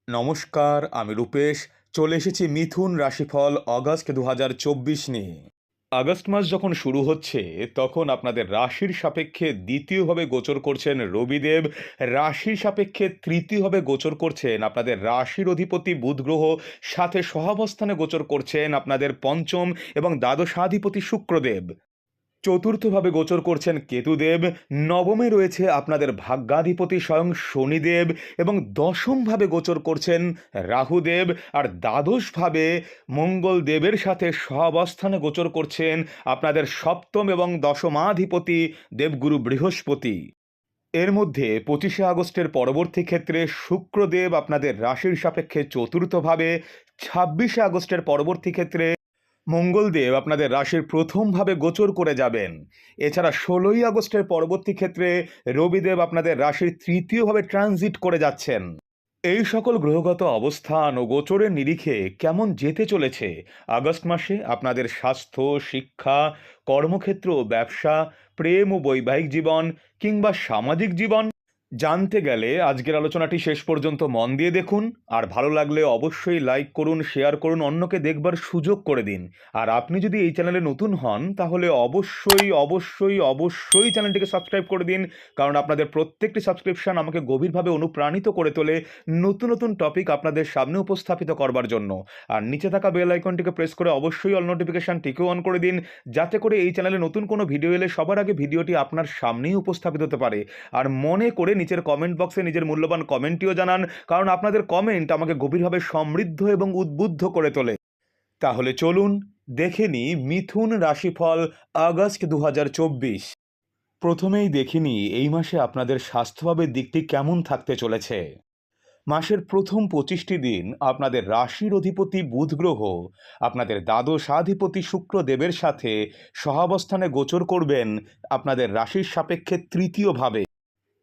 নমস্কার, আমি রূপেশ। চলে এসেছি মিথুন রাশিফল অগাস্ট ২০২৪ নিয়ে। আগস্ট মাস যখন শুরু হচ্ছে, তখন আপনাদের রাশির সাপেক্ষে দ্বিতীয়ভাবে গোচর করছেন রবিদেব। রাশির সাপেক্ষে তৃতীয়ভাবে গোচর করছেন আপনাদের রাশির অধিপতি বুধ গ্রহ। সাথে সহাবস্থানে গোচর করছেন আপনাদের পঞ্চম এবং দ্বাদশাধিপতি শুক্রদেব। চতুর্থভাবে গোচর করছেন কেতুদেব। নবমে রয়েছে আপনাদের ভাগ্যাধিপতি স্বয়ং শনিদেব এবং দশমভাবে গোচর করছেন রাহুদেব। আর দ্বাদশভাবে মঙ্গলদেবের সাথে সহাবস্থানে গোচর করছেন আপনাদের সপ্তম এবং দশমাধিপতি দেবগুরু বৃহস্পতি। এর মধ্যে ২৫শে আগস্টের পরবর্তী ক্ষেত্রে শুক্রদেব আপনাদের রাশির সাপেক্ষে চতুর্থভাবে, ২৬শে আগস্টের পরবর্তী ক্ষেত্রে মঙ্গলদেব আপনাদের রাশির প্রথমভাবে গোচর করে যাবেন। এছাড়া ১৬ই আগস্টের পরবর্তী ক্ষেত্রে রবিদেব আপনাদের রাশির তৃতীয়ভাবে ট্রানজিট করে যাচ্ছেন। এই সকল গ্রহগত অবস্থান ও গোচরের নিরিখে কেমন যেতে চলেছে আগস্ট মাসে আপনাদের স্বাস্থ্য, শিক্ষা, কর্মক্ষেত্র, ব্যবসা, প্রেম ও বৈবাহিক জীবন কিংবা সামাজিক জীবন জানতে গেলে আজকের আলোচনাটি শেষ পর্যন্ত মন দিয়ে দেখুন। আর ভালো লাগলে অবশ্যই লাইক করুন, শেয়ার করুন, অন্যকে দেখবার সুযোগ করে দিন। আর আপনি যদি এই চ্যানেলে নতুন হন তাহলে অবশ্যই অবশ্যই অবশ্যই চ্যানেলটিকে সাবস্ক্রাইব করে দিন, কারণ আপনাদের প্রত্যেকটি সাবস্ক্রিপশন আমাকে গভীরভাবে অনুপ্রাণিত করে তোলে নতুন নতুন টপিক আপনাদের সামনে উপস্থাপিত করবার জন্য। আর নিচে থাকা বেল আইকনটিকে প্রেস করে অবশ্যই অল নোটিফিকেশনটিকেও অন করে দিন, যাতে করে এই চ্যানেলে নতুন কোনো ভিডিও এলে সবার আগে ভিডিওটি আপনার সামনেই উপস্থাপিত হতে পারে। আর মনে করে নিচের কমেন্ট বক্সে নিজের মূল্যবান কমেন্টটিও জানান, কারণ আপনাদের কমেন্ট আমাকে গভীরভাবে সমৃদ্ধ এবং উদ্বুদ্ধ করে তোলে। তাহলে চলুন দেখে নিই মিথুন রাশিফল আগস্ট ২০২৪। প্রথমেই দেখিনি এই মাসে আপনাদের স্বাস্থ্যভাবের দিকটি কেমন থাকতে চলেছে। মাসের প্রথম ২৫টি দিন আপনাদের রাশির অধিপতি বুধ গ্রহ আপনাদের দ্বাদশাধিপতি শুক্রদেবের সাথে সহাবস্থানে গোচর করবেন আপনাদের রাশির সাপেক্ষে তৃতীয়ভাবে।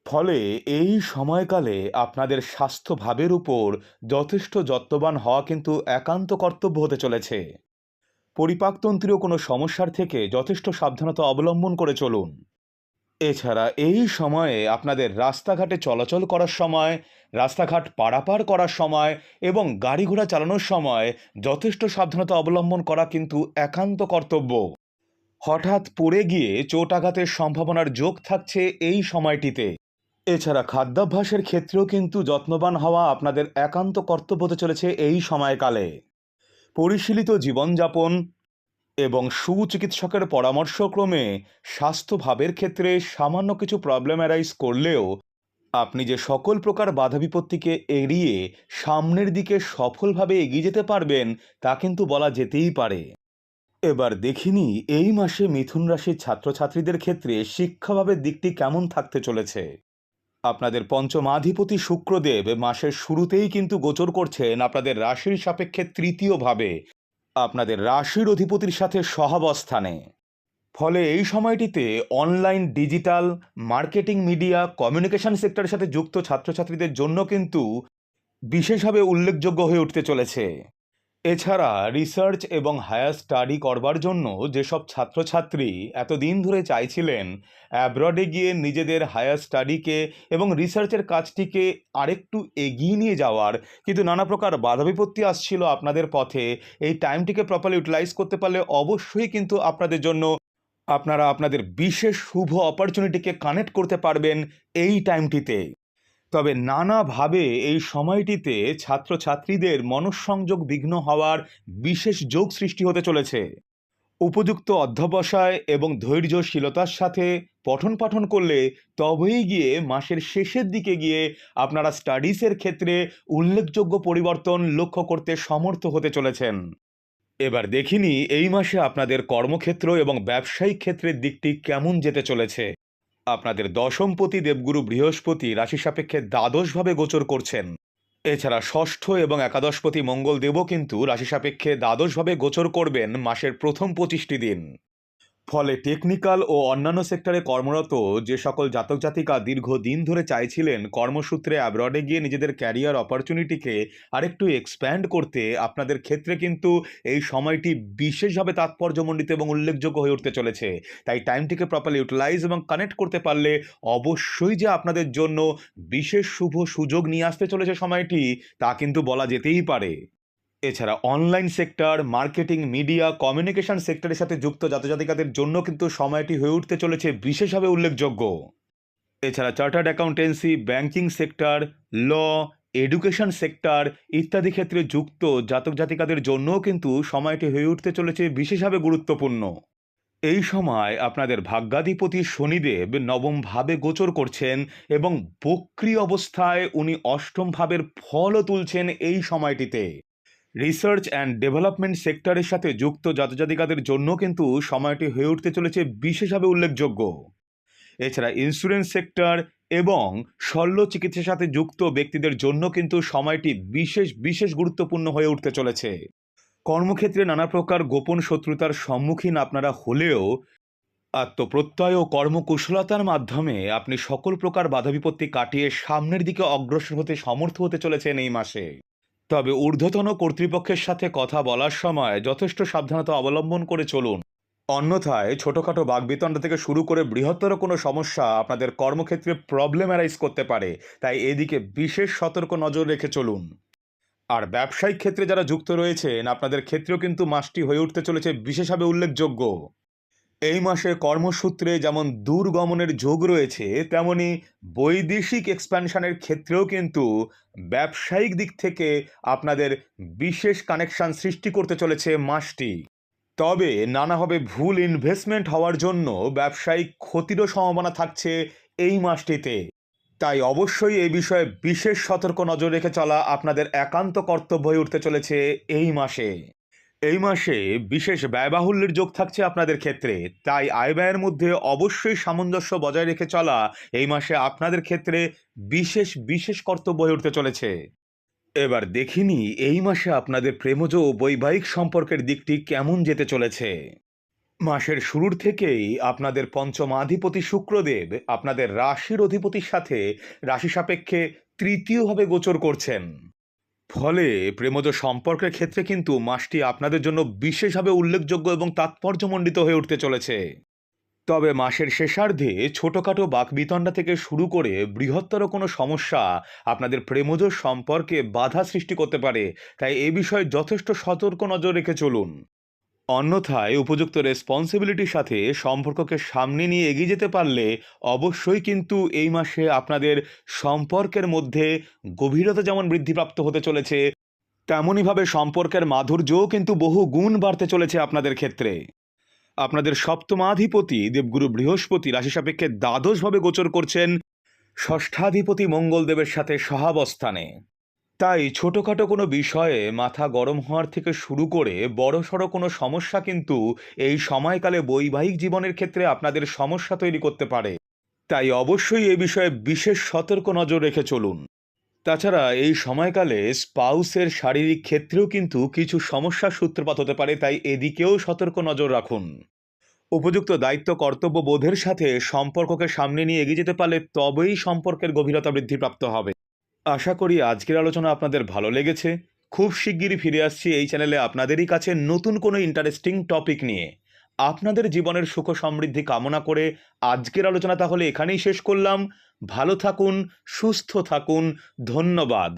ফলে এই সময়কালে আপনাদের স্বাস্থ্যভাবের উপর যথেষ্ট যত্নবান হওয়া কিন্তু একান্ত কর্তব্য হতে চলেছে। পরিপাকতন্ত্রীয় কোনো সমস্যার থেকে যথেষ্ট সাবধানতা অবলম্বন করে চলুন। এছাড়া এই সময়ে আপনাদের রাস্তাঘাটে চলাচল করার সময়, রাস্তাঘাট পারাপার করার সময় এবং গাড়ি ঘোড়া চালানোর সময় যথেষ্ট সাবধানতা অবলম্বন করা কিন্তু একান্ত কর্তব্য। হঠাৎ পড়ে গিয়ে চোট আঘাতের সম্ভাবনার যোগ থাকছে এই সময়টিতে। এছাড়া খাদ্যাভ্যাসের ক্ষেত্রেও কিন্তু যত্নবান হওয়া আপনাদের একান্ত কর্তব্য হতে চলেছে এই সময়কালে। পরিশীলিত জীবনযাপন এবং সুচিকিৎসকের পরামর্শক্রমে স্বাস্থ্যভাবের ক্ষেত্রে সামান্য কিছু প্রবলেম অ্যারাইজ করলেও আপনি যে সকল প্রকার বাধা বিপত্তিকে এড়িয়ে সামনের দিকে সফলভাবে এগিয়ে যেতে পারবেন তা কিন্তু বলা যেতেই পারে। এবার দেখিনি এই মাসে মিথুন রাশির ছাত্রছাত্রীদের ক্ষেত্রে শিক্ষাভাবের দিকটি কেমন থাকতে চলেছে। আপনাদের পঞ্চমাধিপতি শুক্রদেব মাসের শুরুতেই কিন্তু গোচর করছেন আপনাদের রাশির সাপেক্ষে তৃতীয়ভাবে আপনাদের রাশির অধিপতির সাথে সহাবস্থানে। ফলে এই সময়টিতে online, digital marketing, media, communication সেক্টরের সাথে যুক্ত ছাত্রছাত্রীদের জন্য কিন্তু বিশেষভাবে উল্লেখযোগ্য হয়ে উঠতে চলেছে। এছাড়া রিসার্চ এবং হায়ার স্টাডি করবার জন্য যেসব ছাত্রছাত্রী এতদিন ধরে চাইছিলেন অ্যাব্রডে গিয়ে নিজেদের হায়ার স্টাডিকে এবং রিসার্চের কাজটিকে আরেকটু এগিয়ে নিয়ে যাওয়ার, কিন্তু নানা প্রকার বাধা বিপত্তি আসছিল আপনাদের পথে, এই টাইমটিকে প্রপারলি ইউটিলাইজ করতে পারলে অবশ্যই কিন্তু আপনাদের জন্য আপনারা আপনাদের বিশেষ শুভ অপরচুনিটিকে কানেক্ট করতে পারবেন এই টাইমটিতে। তবে নানাভাবে এই সময়টিতে ছাত্রছাত্রীদের মনঃসংযোগ বিঘ্ন হওয়ার বিশেষ যোগ সৃষ্টি হতে চলেছে। উপযুক্ত অধ্যবসায় এবং ধৈর্যশীলতার সাথে পঠন পাঠন করলে তবেই গিয়ে মাসের শেষের দিকে গিয়ে আপনারা স্টাডিজের ক্ষেত্রে উল্লেখযোগ্য পরিবর্তন লক্ষ্য করতে সমর্থ হতে চলেছেন। এবার দেখিনি এই মাসে আপনাদের কর্মক্ষেত্র এবং ব্যবসায়িক ক্ষেত্রের দিকটি কেমন যেতে চলেছে। আপনাদের দশমপতি দেবগুরু বৃহস্পতি রাশি সাপেক্ষে দ্বাদশভাবে গোচর করছেন। এছাড়া ষষ্ঠ এবং একাদশপতি মঙ্গলদেবও কিন্তু রাশি সাপেক্ষে দ্বাদশভাবে গোচর করবেন মাসের প্রথম ২৫টি দিন। ফলে টেকনিক্যাল ও অন্যান্য সেক্টরে কর্মরত যে সকল জাতক জাতিকা দীর্ঘদিন ধরে চাইছিলেন কর্মসূত্রে অ্যাব্রডে গিয়ে নিজেদের ক্যারিয়ার অপরচুনিটিকে আরেকটু এক্সপ্যান্ড করতে, আপনাদের ক্ষেত্রে কিন্তু এই সময়টি বিশেষভাবে তাৎপর্যমণ্ডিত এবং উল্লেখযোগ্য হয়ে উঠতে চলেছে। তাই টাইমটিকে প্রপারলি ইউটিলাইজ এবং কানেক্ট করতে পারলে অবশ্যই যে আপনাদের জন্য বিশেষ শুভ সুযোগ নিয়ে আসতে চলেছে সময়টি, তা কিন্তু বলা যেতেই পারে। এছাড়া online sector, marketing, media, communication সেক্টরের সাথে যুক্ত জাতজাতিকাদের জন্য কিন্তু সময়টি হয়ে উঠতে চলেছে বিশেষভাবে উল্লেখযোগ্য। এছাড়া চার্টার্ড অ্যাকাউন্টেন্সি, ব্যাংকিং সেক্টর, ল, এডুকেশন সেক্টর ইত্যাদি ক্ষেত্রে যুক্ত জাতক জাতিকাদের জন্যও কিন্তু সময়টি হয়ে উঠতে চলেছে বিশেষভাবে গুরুত্বপূর্ণ। এই সময় আপনাদের ভাগ্যাধিপতি শনিদেব নবম ভাবে গোচর করছেন এবং বক্রী অবস্থায় উনি অষ্টম ভাবের ফলও তুলছেন এই সময়টিতে। রিসার্চ অ্যান্ড ডেভেলপমেন্ট সেক্টরের সাথে যুক্ত জাতজাতিকাদের জন্য কিন্তু সময়টি হয়ে উঠতে চলেছে বিশেষভাবে উল্লেখযোগ্য। এছাড়া ইন্স্যুরেন্স সেক্টর এবং শল্য চিকিৎসার সাথে যুক্ত ব্যক্তিদের জন্য কিন্তু সময়টি বিশেষ বিশেষ গুরুত্বপূর্ণ হয়ে উঠতে চলেছে। কর্মক্ষেত্রে নানা প্রকার গোপন শত্রুতার সম্মুখীন আপনারা হলেও আত্মপ্রত্যয় ও কর্মকুশলতার মাধ্যমে আপনি সকল প্রকার বাধা বিপত্তি কাটিয়ে সামনের দিকে অগ্রসর হতে সমর্থ হতে চলেছেন এই মাসে। তবে ঊর্ধ্বতন কর্তৃপক্ষের সাথে কথা বলার সময় যথেষ্ট সাবধানতা অবলম্বন করে চলুন, অন্যথায় ছোটখাটো বাকবিতণ্ডা থেকে শুরু করে বৃহত্তর কোনো সমস্যা আপনাদের কর্মক্ষেত্রে প্রবলেম অ্যারাইজ করতে পারে। তাই এদিকে বিশেষ সতর্ক নজর রেখে চলুন। আর ব্যবসায়িক ক্ষেত্রে যারা যুক্ত রয়েছেন, আপনাদের ক্ষেত্রেও কিন্তু মাসটি হয়ে উঠতে চলেছে বিশেষভাবে উল্লেখযোগ্য। এই মাসে কর্মসূত্রে যেমন দূরগমনের যোগ রয়েছে, তেমনি বৈদেশিক এক্সপ্যানশনের ক্ষেত্রেও কিন্তু ব্যবসায়িক দিক থেকে আপনাদের বিশেষ কানেকশন সৃষ্টি করতে চলেছে মাসটি। তবে নানাভাবে ভুল ইনভেস্টমেন্ট হওয়ার জন্য ব্যবসায়িক ক্ষতিরও সম্ভাবনা থাকছে এই মাসটিতে। তাই অবশ্যই এই বিষয়ে বিশেষ সতর্ক নজর রেখে চলা আপনাদের একান্ত কর্তব্য হয়ে উঠতে চলেছে এই মাসে। এই মাসে বিশেষ ব্যয়বাহুল্যের যোগ থাকছে আপনাদের ক্ষেত্রে, তাই আয় ব্যয়ের মধ্যে অবশ্যই সামঞ্জস্য বজায় রেখে চলা এই মাসে আপনাদের ক্ষেত্রে বিশেষ বিশেষ কর্তব্য হয়ে উঠতে চলেছে। এবার দেখিনি এই মাসে আপনাদের প্রেমজ ও বৈবাহিক সম্পর্কের দিকটি কেমন যেতে চলেছে। মাসের শুরুর থেকেই আপনাদের পঞ্চমাধিপতি শুক্রদেব আপনাদের রাশির অধিপতির সাথে রাশি সাপেক্ষে তৃতীয়ভাবে গোচর করছেন। ফলে প্রেমজ সম্পর্কের ক্ষেত্রে কিন্তু মাসটি আপনাদের জন্য বিশেষভাবে উল্লেখযোগ্য এবং তাৎপর্যমণ্ডিত হয়ে উঠতে চলেছে। তবে মাসের শেষার্ধে ছোটখাটো বাকবিতণ্ডা থেকে শুরু করে বৃহত্তর কোনো সমস্যা আপনাদের প্রেমজ সম্পর্কে বাধা সৃষ্টি করতে পারে। তাই এ বিষয়ে যথেষ্ট সতর্ক নজর রেখে চলুন, অন্যথায় উপযুক্ত রেসপন্সিবিলিটির সাথে সম্পর্ককে সামনে নিয়ে এগিয়ে যেতে পারলে অবশ্যই কিন্তু এই মাসে আপনাদের সম্পর্কের মধ্যে গভীরতা যেমন বৃদ্ধিপ্রাপ্ত হতে চলেছে, তেমনইভাবে সম্পর্কের মাধুর্যও কিন্তু বহু গুণ বাড়তে চলেছে আপনাদের ক্ষেত্রে। আপনাদের সপ্তমাধিপতি দেবগুরু বৃহস্পতি রাশি সাপেক্ষে দ্বাদশভাবে গোচর করছেন ষষ্ঠাধিপতি মঙ্গলদেবের সাথে সহাবস্থানে। তাই ছোটখাটো কোনো বিষয়ে মাথা গরম হওয়ার থেকে শুরু করে বড়সড় কোনো সমস্যা কিন্তু এই সময়কালে বৈবাহিক জীবনের ক্ষেত্রে আপনাদের সমস্যা তৈরি করতে পারে। তাই অবশ্যই এ বিষয়ে বিশেষ সতর্ক নজর রেখে চলুন। তাছাড়া এই সময়কালে স্পাউসের শারীরিক ক্ষেত্রেও কিন্তু কিছু সমস্যার সূত্রপাত হতে পারে, তাই এদিকেও সতর্ক নজর রাখুন। উপযুক্ত দায়িত্ব কর্তব্য বোধের সাথে সম্পর্ককে সামনে নিয়ে এগিয়ে যেতে পারলে তবেই সম্পর্কের গভীরতা বৃদ্ধিপ্রাপ্ত হবে। আশা করি আজকের আলোচনা আপনাদের ভালো লেগেছে। খুব শিগগিরই ফিরে আসছি এই চ্যানেলে আপনাদেরই কাছে নতুন কোনো ইন্টারেস্টিং টপিক নিয়ে। আপনাদের জীবনের সুখ সমৃদ্ধি কামনা করে আজকের আলোচনা তাহলে এখানেই শেষ করলাম। ভালো থাকুন, সুস্থ থাকুন, ধন্যবাদ।